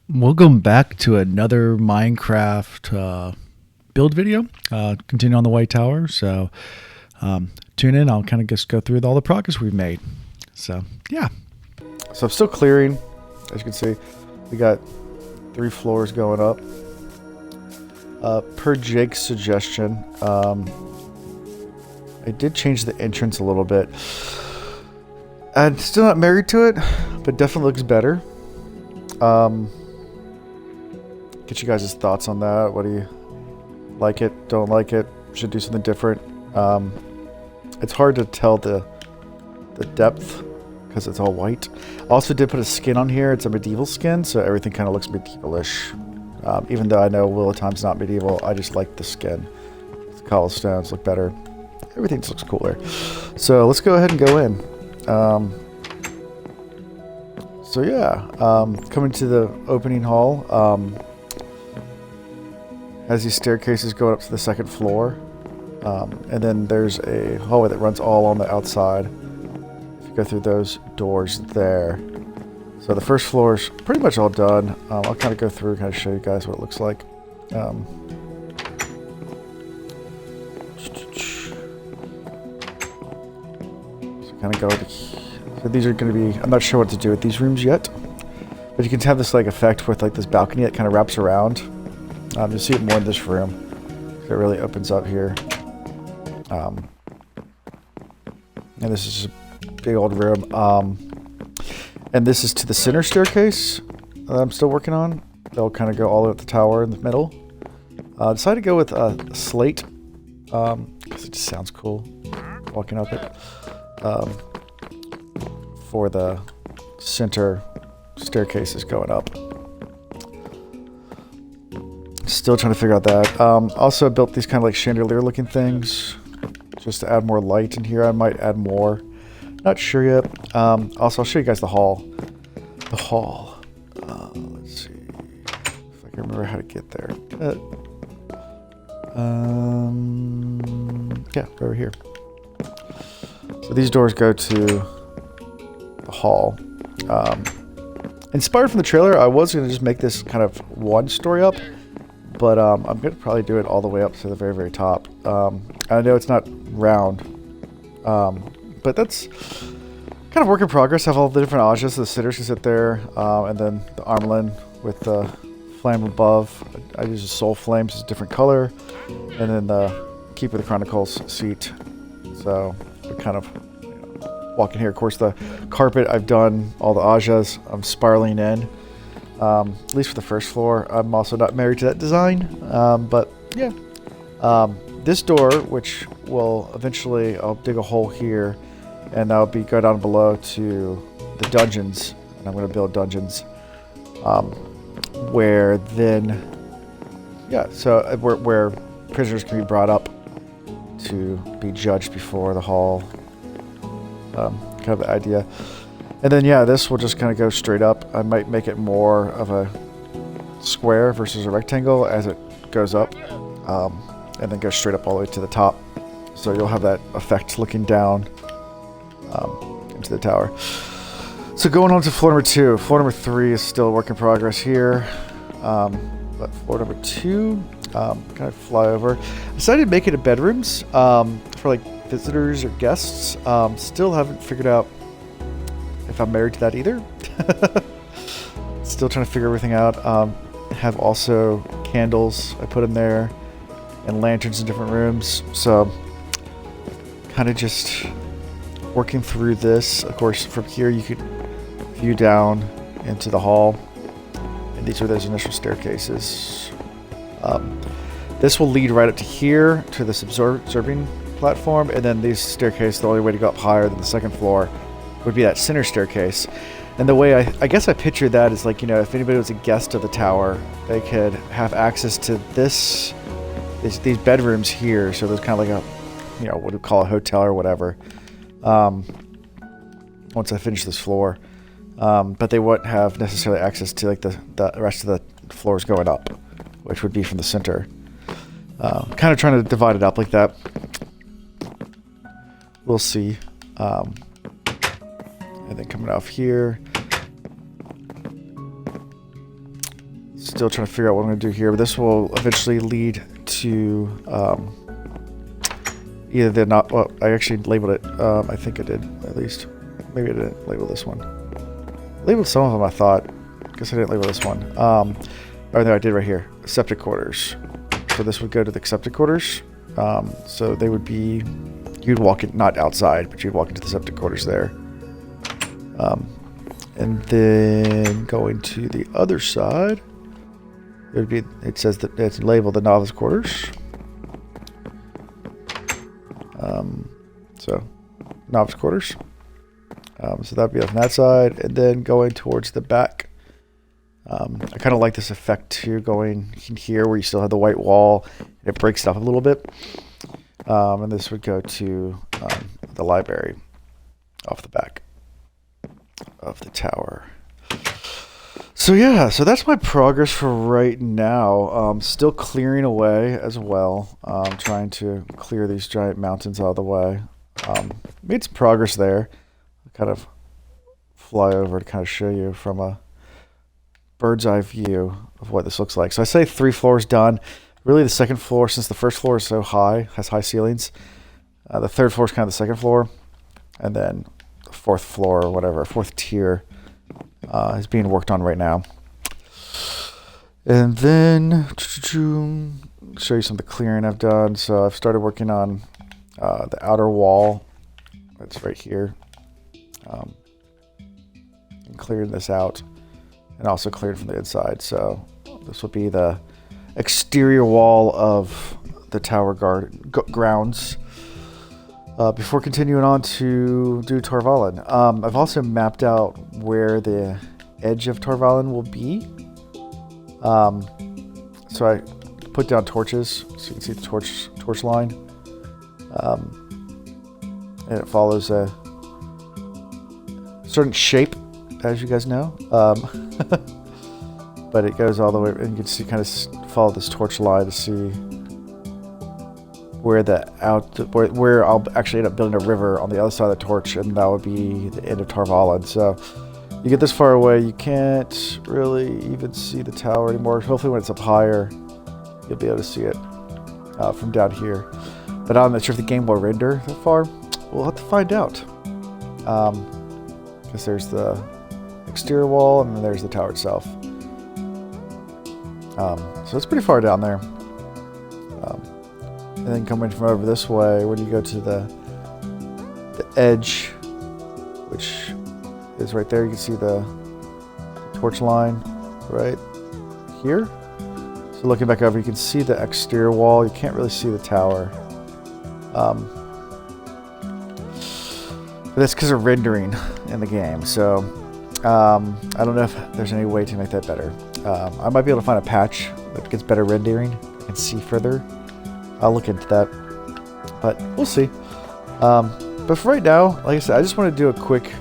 Welcome back to another Minecraft build video. Continue on the White Tower. So tune in. I'll kind of just go through all the progress we've made. So yeah. So I'm still clearing. As you can see, we got 3 floors going up. Per Jake's suggestion, I did change the entrance a little bit. I'm still not married to it, but definitely looks better. Get you guys' thoughts on that. What do you like it? Don't like it? Should do something different. It's hard to tell the depth because it's all white. Also did put a skin on here. It's a medieval skin, so everything kind of looks medieval-ish. Even though I know Wheel of Time's not medieval, I just like the skin. The cobblestones look better. Everything just looks cooler. So let's go ahead and go in. So yeah, coming to the opening hall, has these staircases going up to the 2nd floor, and then there's a hallway that runs all on the outside. If you go through those doors there. So the 1st floor is pretty much all done. I'll kind of go through and kind of show you guys what it looks like. So kind of go to, so these are going to be, I'm not sure what to do with these rooms yet, but you can have this like effect with like this balcony that kind of wraps around. You'll see it more in this room. It really opens up here. And this is a big old room. And this is to the center staircase that I'm still working on. They'll kind of go all the way up the tower in the middle. Decided to go with slate because it just sounds cool walking up it. For the center staircases going up. Still trying to figure out that. Also built these kind of like chandelier looking things just to add more light in here. I might add more. Not sure yet. Also, I'll show you guys the hall. The hall. Let's see if I can remember how to get there. Yeah, over here. So these doors go to the hall. Inspired from the trailer, I was going to just make this kind of one story up, but I'm going to probably do it all the way up to the very, very top. I know it's not round, but that's kind of work in progress. I have all the different Ajas, so the sitters can sit there, and then the Armelin with the flame above. I use the Soul Flames, it's a different color, and then the Keeper of the Chronicles seat. So we're kind of walking here. Of course, the carpet, I've done all the Ajas. I'm spiraling in, at least for the 1st floor. I'm also not married to that design, but yeah. This door, which will eventually, I'll dig a hole here, and that'll be go down below to the dungeons, and I'm going to build dungeons, where then, yeah, so where prisoners can be brought up to be judged before the hall. Kind of the idea. And then yeah, this will just kind of go straight up. I might make it more of a square versus a rectangle as it goes up, and then go straight up all the way to the top. So you'll have that effect looking down into the tower. So going on to floor number 2. Floor number 3 is still a work in progress here. But floor number 2, kind of fly over. I decided to make it a bedrooms for like visitors or guests. Still haven't figured out if I'm married to that either. Still trying to figure everything out. Have also candles I put in there and lanterns in different rooms. So kind of just working through this. Of course, from here you could view down into the hall. And these are those initial staircases. This will lead right up to here to this observing platform, and then these staircases, the only way to go up higher than the 2nd floor would be that center staircase. And the way I guess I pictured that is like, you know, if anybody was a guest of the tower, they could have access to these bedrooms here. So there's kind of like a, you know, what we call a hotel or whatever, once I finish this floor. But they wouldn't have necessarily access to like the rest of the floors going up, which would be from the center. Kind of trying to divide it up like that. We'll see. And then coming off here, Still trying to figure out what I'm going to do here, but this will eventually lead to either the not. Well, I actually labeled it. I think I did, at least. Maybe I didn't label this one. I labeled some of them, I thought. Guess I didn't label this one. Oh no, I did right here. Septic quarters. So this would go to the septic quarters. So they would be. You'd walk in, not outside, but you'd walk into the septic quarters there. And then going to the other side, it would be. It says that it's labeled the novice quarters. So novice quarters. So that'd be on that side, and then going towards the back. I kind of like this effect too, going in here where you still have the white wall, and it breaks it up a little bit. And this would go to the library off the back of the tower. So yeah, so that's my progress for right now. Still clearing away as well. Trying to clear these giant mountains out of the way. Made some progress there. I'll kind of fly over to kind of show you from a bird's eye view of what this looks like. So I say 3 floors done. Really the second floor, since the first floor is so high, has high ceilings. The third floor is kind of the second floor. And then the fourth floor or whatever, fourth tier is being worked on right now. And then show you some of the clearing I've done. So I've started working on the outer wall. That's right here. And clearing this out. And also cleared from the inside. So this will be the exterior wall of the tower grounds. Before continuing on to do Tor Valon, I've also mapped out where the edge of Tor Valon will be. So I put down torches so you can see the torch line, and it follows a certain shape, as you guys know. But it goes all the way, and you can see kind of follow this torch line to see where where I'll actually end up building a river on the other side of the torch, and that would be the end of Tor Valon. So you get this far away, you can't really even see the tower anymore. Hopefully when it's up higher, you'll be able to see it from down here. But I'm not sure if the game will render that far. We'll have to find out. Because there's the exterior wall, and then there's the tower itself. So it's pretty far down there. And then coming from over this way, when you go to the edge, which is right there, you can see the torch line right here. So looking back over, you can see the exterior wall. You can't really see the tower. But that's because of rendering in the game. So I don't know if there's any way to make that better. I might be able to find a patch that gets better rendering and see further. I'll look into that, but we'll see. But for right now, like I said, I just want to do a quick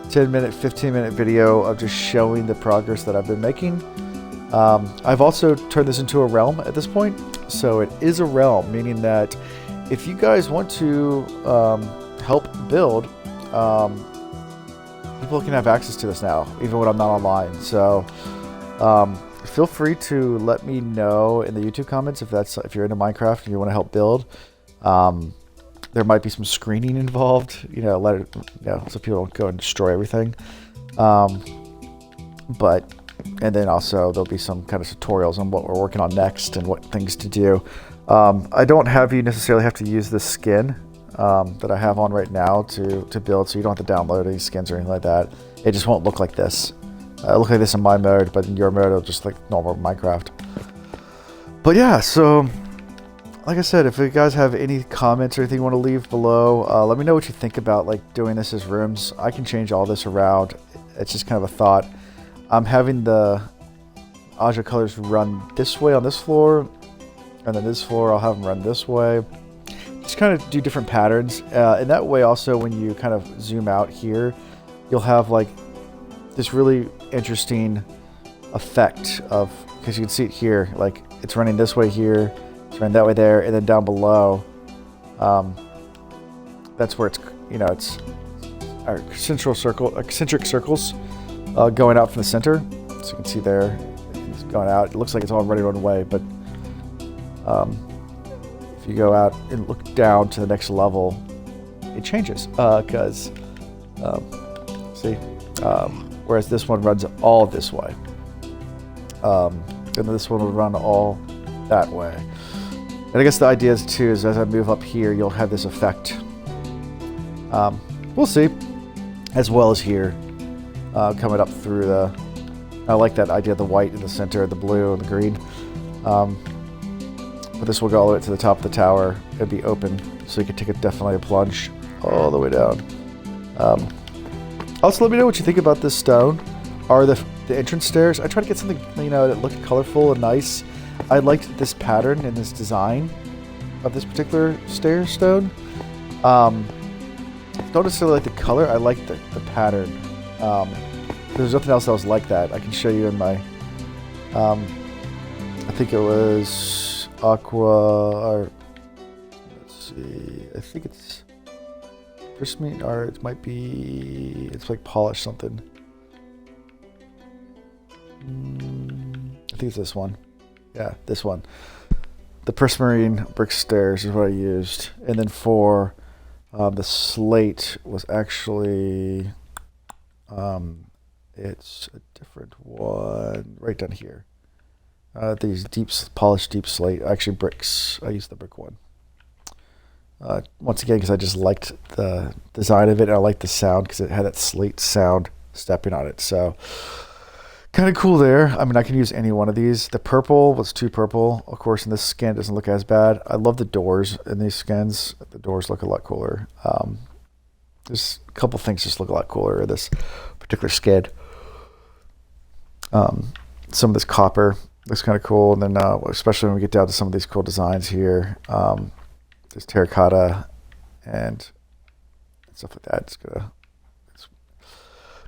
10-minute, 15-minute video of just showing the progress that I've been making. I've also turned this into a realm at this point, so it is a realm, meaning that if you guys want to help build, people can have access to this now, even when I'm not online. So feel free to let me know in the YouTube comments if you're into Minecraft and you want to help build. There might be some screening involved, so people don't go and destroy everything. And then also there'll be some kind of tutorials on what we're working on next and what things to do. I don't have you necessarily have to use this skin that I have on right now to build, so you don't have to download any skins or anything like that. It just won't look like this. It'll look like this in my mode, but in your mode it'll just like normal Minecraft. But yeah, so like I said, if you guys have any comments or anything you want to leave below, let me know what you think about like doing this as rooms. I can change all this around. It's just kind of a thought. I'm having the Aja colors run this way on this floor, and then this floor I'll have them run this way. Just kind of do different patterns, and that way also when you kind of zoom out here, you'll have like this really interesting effect of, because you can see it here, like it's running this way here, it's running that way there, and then down below, that's where it's, it's our concentric circles going out from the center. So you can see there, It's going out. It looks like it's already run away, but if you go out and look down to the next level, it changes. Because, see, whereas this one runs all this way. And this one will run all that way. And I guess the idea is too, is as I move up here, you'll have this effect. We'll see. As well as here, coming up through the, I like that idea of the white in the center, the blue and the green. But this will go all the way to the top of the tower. It'll be open, so you can take definitely a plunge all the way down. Also, let me know what you think about this stone. Are the entrance stairs? I try to get something, that looked colorful and nice. I liked this pattern and this design of this particular stair stone. Don't necessarily like the color. I like the pattern. There's nothing else that was like that. I can show you in my. I think it was aqua. Or let's see. I think it's prismarine, or it might be. It's like polished something. I think it's this one. Yeah, this one. The prismarine brick stairs is what I used, and then for the slate was actually it's a different one right down here. These polished deep slate, actually bricks. I used the brick one. Once again, because I just liked the design of it, and I liked the sound because it had that slate sound stepping on it. So kind of cool there. I mean, I can use any one of these. The purple was too purple, of course, and this skin doesn't look as bad. I love the doors in these skins. The doors look a lot cooler. There's a couple things just look a lot cooler in this particular skin. Some of this copper looks kind of cool, and then especially when we get down to some of these cool designs here, there's terracotta and stuff like that. It's gonna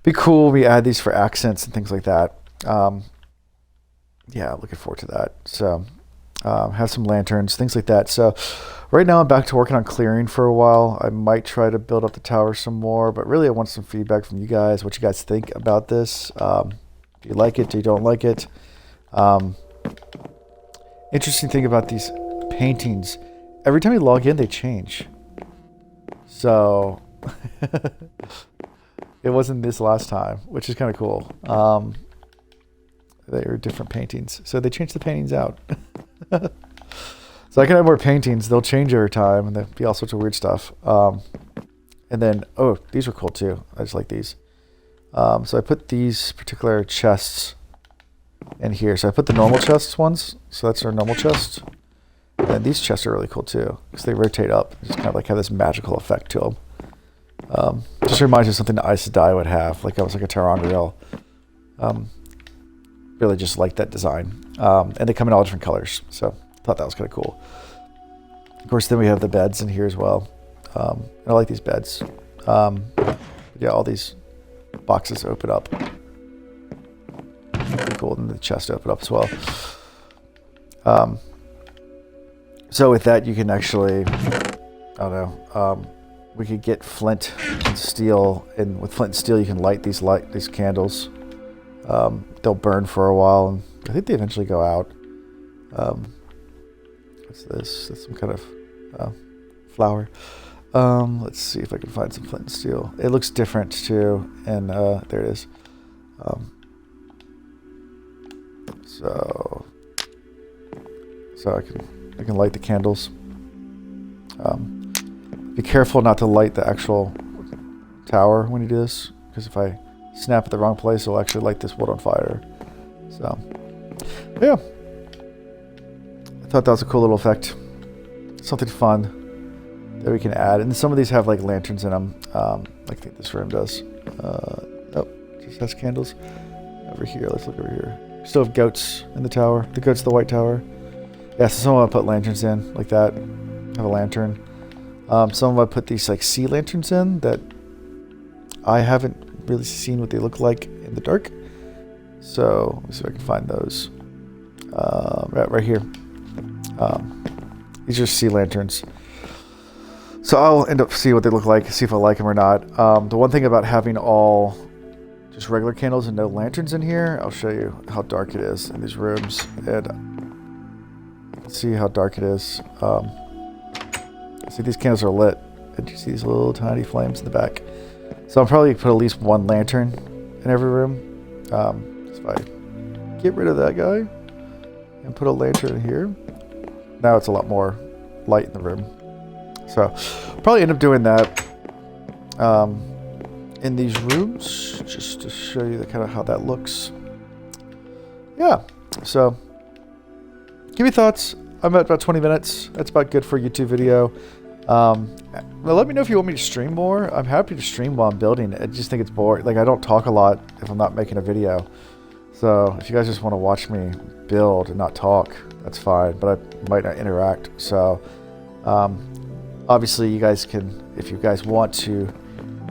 be cool. We add these for accents and things like that. Yeah, looking forward to that. So have some lanterns, things like that. So right now I'm back to working on clearing for a while. I might try to build up the tower some more, but really I want some feedback from you guys, what you guys think about this. Do you like it? Do you don't like it? Interesting thing about these paintings, every time you log in, they change. So it wasn't this last time, which is kind of cool. They are different paintings. So they changed the paintings out. So I can have more paintings. They'll change over time, and there'll be all sorts of weird stuff. And then, oh, these are cool too. I just like these. So I put these particular chests in here. So I put the normal chests ones. So that's our normal chest. And these chests are really cool too, because they rotate up. Just kind of like have this magical effect to them. Just reminds me of something that Aes Sedai would have, like almost like a ter'angreal. Really just like that design. And they come in all different colors, so I thought that was kind of cool. Of course, then we have the beds in here as well. I like these beds. Yeah, all these boxes open up. Pretty cool, and the chest open up as well. So with that, you can actually, I don't know, we could get flint and steel, and with flint and steel, you can light these candles. They'll burn for a while, and I think they eventually go out. What's this? That's some kind of flower. Let's see if I can find some flint and steel. It looks different too, and there it is. So I can light the candles. Be careful not to light the actual tower when you do this, because if I snap at the wrong place, it'll actually light this wood on fire. So, yeah. I thought that was a cool little effect. Something fun that we can add. And some of these have like lanterns in them. I think this room does. Nope, just has candles. Over here, let's look over here. Still have goats in the tower. The goats of the White Tower. Yeah, so someone will put lanterns in like that. Have a lantern. Some of I put these like sea lanterns in that I haven't really seen what they look like in the dark. So let me see if I can find those. Right here. These are sea lanterns. So I'll end up see what they look like, see if I like them or not. The one thing about having all just regular candles and no lanterns in here, I'll show you how dark it is in these rooms. And see how dark it is. See, these candles are lit. And you see these little tiny flames in the back. So I'll probably put at least one lantern in every room. So if I get rid of that guy and put a lantern in here, now it's a lot more light in the room. So probably end up doing that in these rooms, just to show you the kind of how that looks. Yeah, so give me thoughts. I'm at about 20 minutes. That's about good for a YouTube video. Well, let me know if you want me to stream more. I'm happy to stream while I'm building. I just think it's boring. Like, I don't talk a lot if I'm not making a video. So if you guys just want to watch me build and not talk, that's fine. But I might not interact. So obviously you guys can, if you guys want to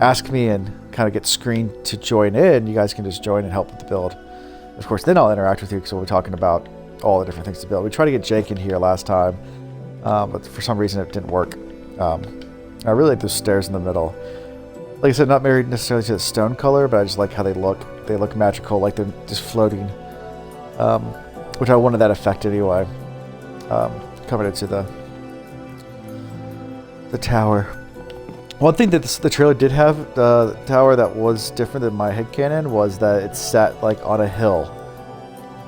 ask me and kind of get screened to join in, you guys can just join and help with the build. Of course, then I'll interact with you because we'll be talking about all the different things to build. We tried to get Jake in here last time, but for some reason it didn't work. I really like those stairs in the middle. Like I said, not married necessarily to the stone color, but I just like how they look. They look magical, like they're just floating, which I wanted that effect anyway. Coming into the tower. One thing that the trailer did have, the tower that was different than my headcanon, was that it sat like on a hill.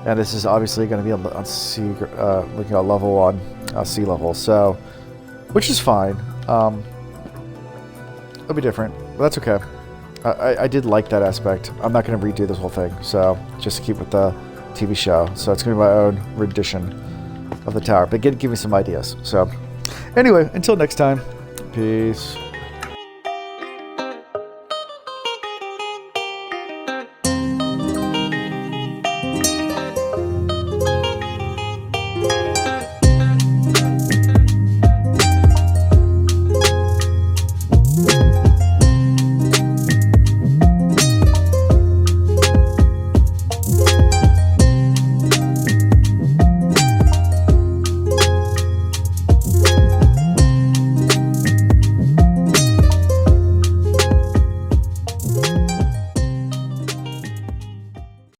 And this is obviously going to be on sea, looking at level on sea level, so, which is fine. It'll be different, but that's okay. I did like that aspect. I'm not going to redo this whole thing, so just to keep with the TV show. So it's going to be my own rendition of the tower, but give me some ideas. So anyway, until next time, peace.